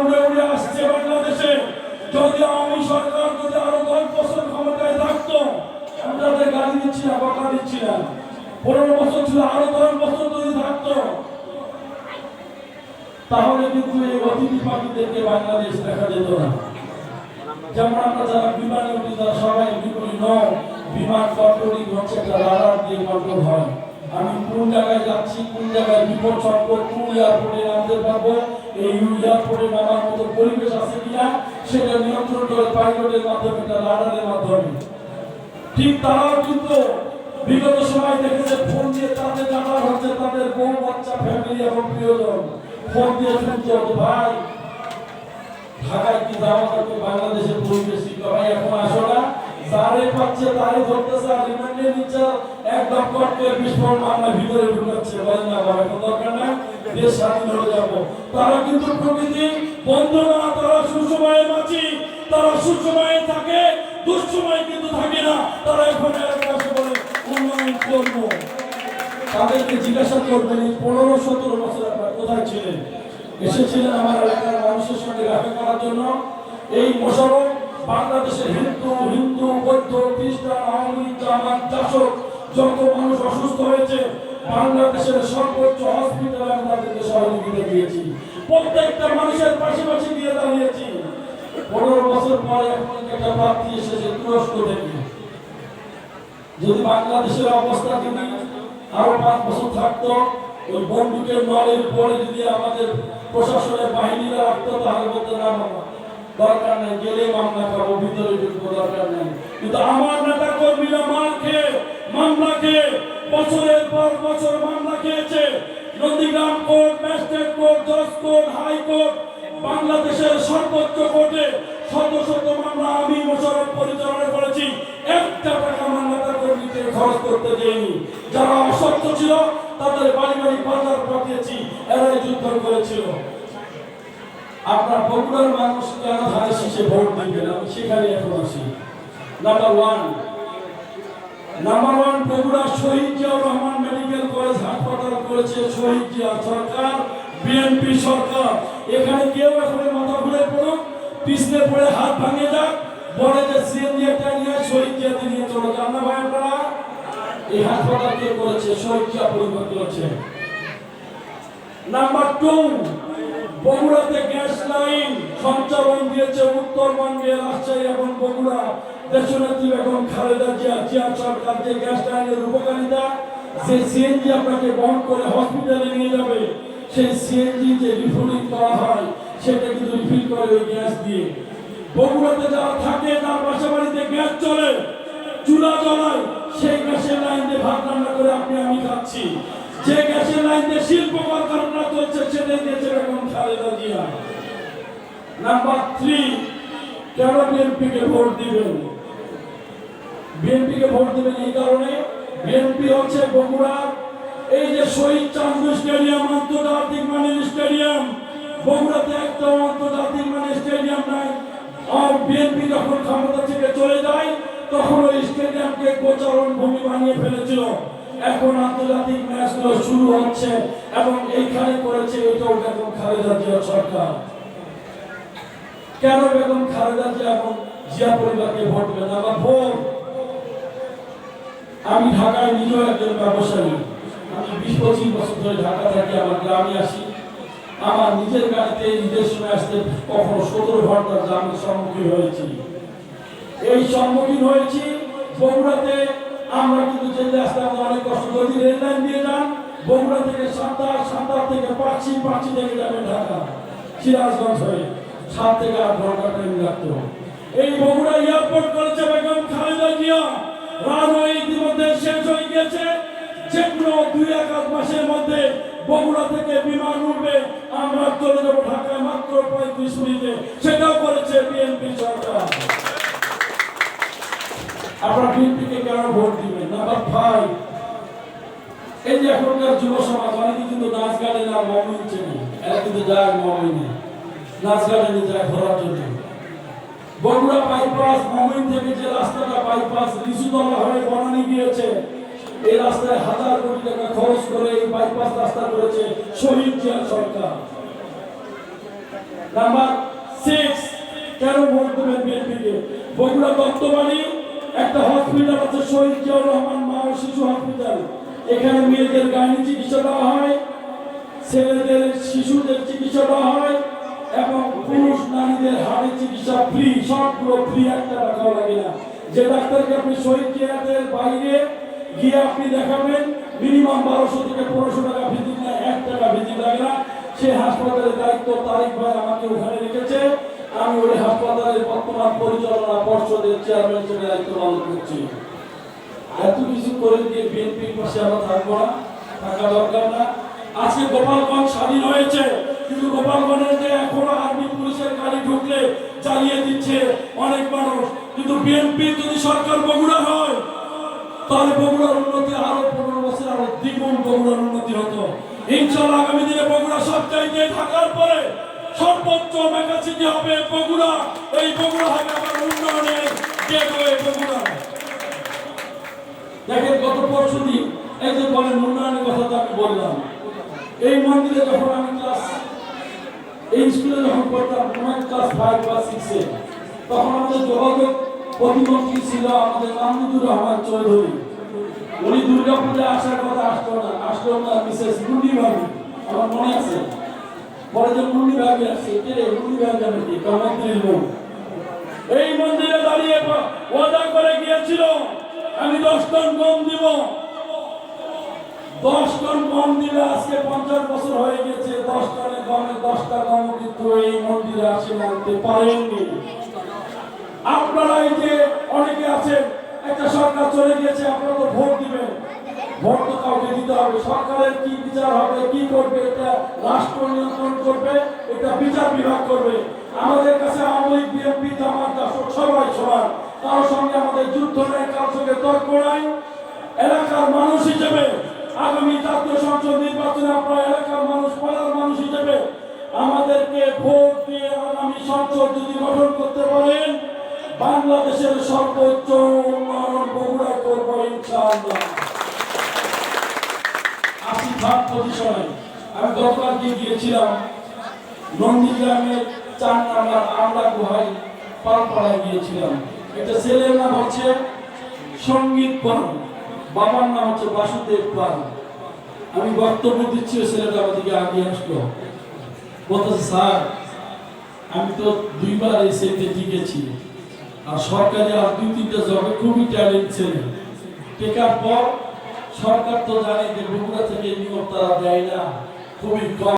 উড়ে উড়ে আসছে বাংলাদেশে। যদি আওয়ামী সরকার যদি আরো 10 বছর ক্ষমতায় থাকতো, আমরা তাদের গালি দিচ্ছি না, বকা দিচ্ছি না, 15 বছর ছিল, আরো 10 বছর যদি থাকতো, তাহলে কিন্তু এই অতিথি পাখিদেরকে বাংলাদেশ দেখা যেত না। যেমন আমরা যারা বিমানে উঠি তারা সবাই বিপরীত নয়, বিমান কন্ট্রোলিং হচ্ছে একটা রাডার দিয়ে কন্ট্রোল হয়। আমি কোন জায়গায় যাচ্ছি, কোন জায়গায় বিপদ সম্পদ, কোন এয়ারপোর্টে নামতে পারবো, এই এয়ারপোর্টে নামার মতো পরিবেশ আছে কিনা সেটা নিয়ন্ত্রণ করে পাইলটের মাধ্যমে, একটা রাডারের মাধ্যমে। ঠিক তারাও কিন্তু বিগত সময় দেখেছে ফোন দিয়ে তাদের জানা হচ্ছে, তাদের বউ বাচ্চা ফ্যামিলি এবং প্রিয়জন ফোন দিয়ে শুনছে, ভাই ঢাকায় কি যাওয়া করতে, বাংলাদেশের পরিবেশ ঠিক ভাই এখন আসো না, যারে পাচ্ছে তারে ধরতেছে, আর রিমান্ডে নিচ্ছে, একদম কটকে বিস্ফোরণ মামলা ভিতরে ঢুকাচ্ছে, বলেন না বাবা এখন দরকার নাই, দেশ স্বাধীন হয়ে যাবো। তারা কিন্তু প্রকৃতি বন্ধ না, তারা সুসময়ে বাঁচি, তারা সুসময়ে থাকে, দুঃসময় কিন্তু থাকে না। তারা এখন এলাকায় বলে উন্নয়ন করবো। তাদেরকে জিজ্ঞাসা করবেন 15-17 বছর আপনারা কোথায় ছিলেন? এসেছিলেন আমার এলাকার মানুষের সঙ্গে দেখা করার জন্য। এই মোশাররফ বাংলাদেশের হিন্দু বৌদ্ধ খ্রিস্টান আওয়ামী জামাত জাসদ যত মানুষ অসুস্থ হয়েছে, বাংলাদেশের সর্বোচ্চ হসপিটালে আমি তাদেরকে সহযোগিতা দিয়েছি, প্রত্যেকটা মানুষের পাশাপাশি দিয়ে দাঁড়িয়েছি। 15 বছর পরে এখন একটা প্রার্থী এসেছে তুরস্ক থেকে। যদি বাংলাদেশের অবস্থা যদি আরো 5 বছর থাকতো, ওই বন্দুকের নলের পরে যদি আমাদের প্রশাসনের বাহিনীরা রাখতো, তাহলে বলতে না দরকার নেই, গেলে মামলা খাবো, ভিতরে ঢুকবো, দরকার নেই। কিন্তু আমার নেতা কর্মীরা মার খেয়ে, মামলা খেয়ে, বছরের পর বছর মামলা খেয়েছে। নন্দীগ্রাম কোর্ট, ম্যাজিস্ট্রেট কোর্ট, জজ কোর্ট, হাইকোর্ট, বাংলাদেশের সর্বোচ্চ কোর্টে শত শত মামলা আমি মোশাররফ পরিচালনা করেছি। একটা টাকা আমার নেতা কর্মীকে খরচ করতে দেয়নি। যারা অসত্য ছিল তাদের বাড়ি বাড়ি বাজার পাঠিয়েছি, এরাই যুদ্ধ করেছিল। আপনার বগুড়ার মানুষ কেন ধারে শীষে ভোট দিবেন, আমি সেখানে এখন আসি। নাম্বার ওয়ান বগুড়া শহীদ জিয়াউর রহমান মেডিকেল কলেজ হাসপাতাল করেছে শহীদ জিয়া সরকার, বিএনপি সরকার। এখানে কেউ এখন মাথা ঘুরে পড়ুক, পিছনে পড়ে হাত ভাঙে যাক, বলে যে সিএনজি একটা নিয়ে শহীদ জিয়াতে নিয়ে চলে যান না ভাই। আপনারা এই হাসপাতাল কে করেছে? শহীদ জিয়া পরিবার করেছে। নাম্বার 2, বগুড়াতে গ্যাস লাইন সঞ্চালন দিয়েছে উত্তরবঙ্গে, রাজশাহী এবং বগুড়া। দেশনেত্রী বেগম খালেদা জিয়া সরকার যে গ্যাস লাইনের উপকারিতা, যে সিএনজি আপনাকে বহন করে হসপিটালে নিয়ে যাবে, সেই সিএনজি যে রিফিলিং করা হয় সেটা কিন্তু রিফিল করে ওই গ্যাস দিয়ে। বগুড়াতে যারা থাকে তার পাশে বাড়িতে গ্যাস চলে, চুলা জ্বলায়, সেই গ্যাসের লাইন দিয়ে ভাত রান্না করে আপনি আমি খাচ্ছি। যে গ্যাসের লাইন দিয়ে শিল্প কারখানা চলছে সেটাই দিয়েছে বেগম খালেদা জিয়া। নাম্বার 3, কেন বিএনপিকে ভোট দিবেন? বিএনপিকে ভোট দিবেন এই কারণে, বিএনপি হচ্ছে বগুড়া এই যে শহীদ চান্দু স্টেডিয়াম, আন্তর্জাতিক মানের স্টেডিয়াম, বগুড়াতে একটা আন্তর্জাতিক মানের স্টেডিয়াম নাই। আর বিএনপি যখন ক্ষমতা থেকে চলে যায় তখন ওই স্টেডিয়ামকে গোচারণ ভূমি বানিয়ে ফেলেছিল। এখন আন্তর্জাতিক ম্যাচগুলো শুরু হচ্ছে এবং এইখানে করেছে এটাও বেগম খালেদা জিয়া সরকার। কেন বেগম খালেদা জিয়া এবং জিয়া পরিবারকে ভোট দেবেন? আমার ভোট, আমি ঢাকায় নিজেও একজন ব্যবসায়ী, আমি 20-25 বছর ধরে ঢাকা থাকি, আমার গ্রামে আসি। আমার নিজের গাড়িতে নিজের সময় আসতে কখনো 17 ঘন্টার জ্যামের সম্মুখীন হয়েছি। এই সম্মুখীন হয়েছি বগুড়াতে। আমরা কিন্তু যেতে আসতে আমাদের অনেক কষ্ট। যদি রেল লাইন দিয়ে যান বগুড়া থেকে সাঁতার থেকে পাঁচি থেকে যাবেন ঢাকা, সিরাজগঞ্জ হয়ে 7 থেকে 8 ঘন্টা ট্রেন লাগতো। এই বগুড়া এয়ারপোর্ট করেছে বেগম খালেদা জিয়া। রানওয়ে ইতিমধ্যে শেষ হয়ে গেছে। যেগুলো 2-1 মাসের মধ্যে বগুড়া থেকে বিমান উঠবে, আমরা চলে যাবো ঢাকায় মাত্র 35 মিনিটে। সেটাও করেছে বিএনপি সরকার। আপনারা বিএনপিকে কেন ভোট দিবেন? নাম্বার 5, এই যে এখনকার যুব সমাজ অনেকে কিন্তু নাচ গানে না মমিন চেনে, এরা কিন্তু যায় মমিনে, নাচ গানে যায় ঘোরার জন্য। বগুড়া বাইপাস মমিন থেকে যে রাস্তাটা বাইপাস লিচুতলা হয়ে বনানী গিয়েছে, এই রাস্তায় 1000 কোটি টাকা খরচ করে এই বাইপাস রাস্তা করেছে শহীদ জিয়া সরকার। নাম্বার 6, কেন ভোট দেবেন বিএনপিকে? বগুড়া দত্তবাড়ি একটা হসপিটাল আছে, শহীদ জিয়াউর রহমান মা ও শিশু হসপিটাল। এখানে মেয়েদের গাইনি চিকিৎসা দেওয়া হয়, ছেলেদের শিশুদের চিকিৎসা দেওয়া হয় এবং পুরুষ নারীদের হাড়ের চিকিৎসা ফ্রি, সবগুলো ফ্রি, একটা টাকাও লাগে না। যে ডাক্তারকে আপনি শহীদ জিয়াদের বাইরে গিয়ে আপনি দেখাবেন, মিনিমাম 1200 থেকে 1500 টাকা ভিজিট নেয়, 1 টাকা ভিজিট লাগে না। সেই হাসপাতালের দায়িত্ব তারিক ভাই আমাকে ওখানে রেখেছে। আমি ওই হাসপাতালের বর্তমান পরিচালনা পর্ষদের চেয়ারম্যান হিসেবে দায়িত্ব পালন করছি। এত কিছু করে দিয়ে বিএনপির পাশে আমরা থাকবো না, থাকা দরকার না। আজকে গোপালগঞ্জ স্বাধীন হয়েছে, কিন্তু গোপালগঞ্জে যে এখনো আর্মি পুলিশের গাড়ি ঢুকলে চালিয়ে দিচ্ছে অনেক মানুষ। কিন্তু বিএনপি যদি সরকার বগুড়া হয়, তাহলে বগুড়ার উন্নতি আরো 15 বছর আরো দ্বিগুণ বগুড়ার উন্নতি হতো ইনশাআল্লাহ। আগামী দিনে বগুড়া সব চাইতে ঢাকার পরে সর্বোচ্চ মেগাসিটি হবে বগুড়া। এই বগুড়া হবে আবার উন্নয়নের গেটওয়ে বগুড়া। দেখেন গত পরশুদিন এই যে বলেন উন্নয়নের কথা তো আমি বললাম, এই মন্দিরে যখন আমি এই স্কুলে যখন পড়তাম, ক্লাস 5 বা 6-এ, তখন আমাদের যোগাযোগ প্রতিমন্ত্রী ছিল আমাদের মাহমুদুর রহমান চৌধুরী। উনি দুর্গাপূজা আসার কথা আসলো না মিসেস মুন্নি ভাবি, আমার মনে আছে। পরে যে মুন্নি ভাবি আসছে, মুন্নি ভাবি জানে কি মন্ত্রীর লোক, এই মন্দিরে দাঁড়িয়ে ওয়াদা করে গিয়েছিল আমি 10 টন গম দিব। 10 টন গম দিলে আজকে 50 বছর হয়ে গেছে, 10 টনের গমে 10টা গম কিন্তু এই মন্দিরে আসে আনতে পারেননি। আপনারা এই যে অনেকে আছেন, একটা সরকার চলে গিয়েছে, আপনারা তো ভোট দিবেন, ভোট তো কাউকে দিতে হবে। সরকারের কি বিচার হবে, কি করবে, এটা রাষ্ট্র নিয়ন্ত্রণ করবে, এটা বিচার বিভাগ করবে। আমাদের কাছে আওয়ামী লীগ, বিএনপি, জামাত, জাসদ সবাই সমান, কারোর সঙ্গে আমাদের যুদ্ধ নেই, কারোর সঙ্গে তর্ক নাই। এলাকার মানুষ হিসেবে আগামী জাতীয় সংসদ নির্বাচনে আপনারা এলাকার মানুষ, পাড়ার মানুষ হিসেবে আমাদেরকে ভোট দিয়ে আগামী সংসদ যদি গঠন করতে পারেন, বাংলাদেশের সর্বোচ্চ উন্নয়ন বগুড়া করব ইনশাআল্লাহ। 80 পজিশনে আমি গতকাল গিয়েছিলাম নন্দীগ্রামের 4 নম্বর আমরা গুহায় পালপাড়ায় গিয়েছিলাম। একটা ছেলের নাম হচ্ছে সঙ্গীত পাল, বাবার নাম হচ্ছে বাসুদেব পাল। আমি বক্তব্য দিচ্ছি, ছেলেটা আমাদেরকে আগে আসলো, বলতেছে স্যার আমি তো 2 বার এই সেটে টিকেছি, আর সরকারি আর 2-3টা জবে খুবই ট্যালেন্ট ছিল। টেকার পর সরকার তো জানে যে বগুড়া থেকে নিয়োগ তারা দেয় না, খুবই কম।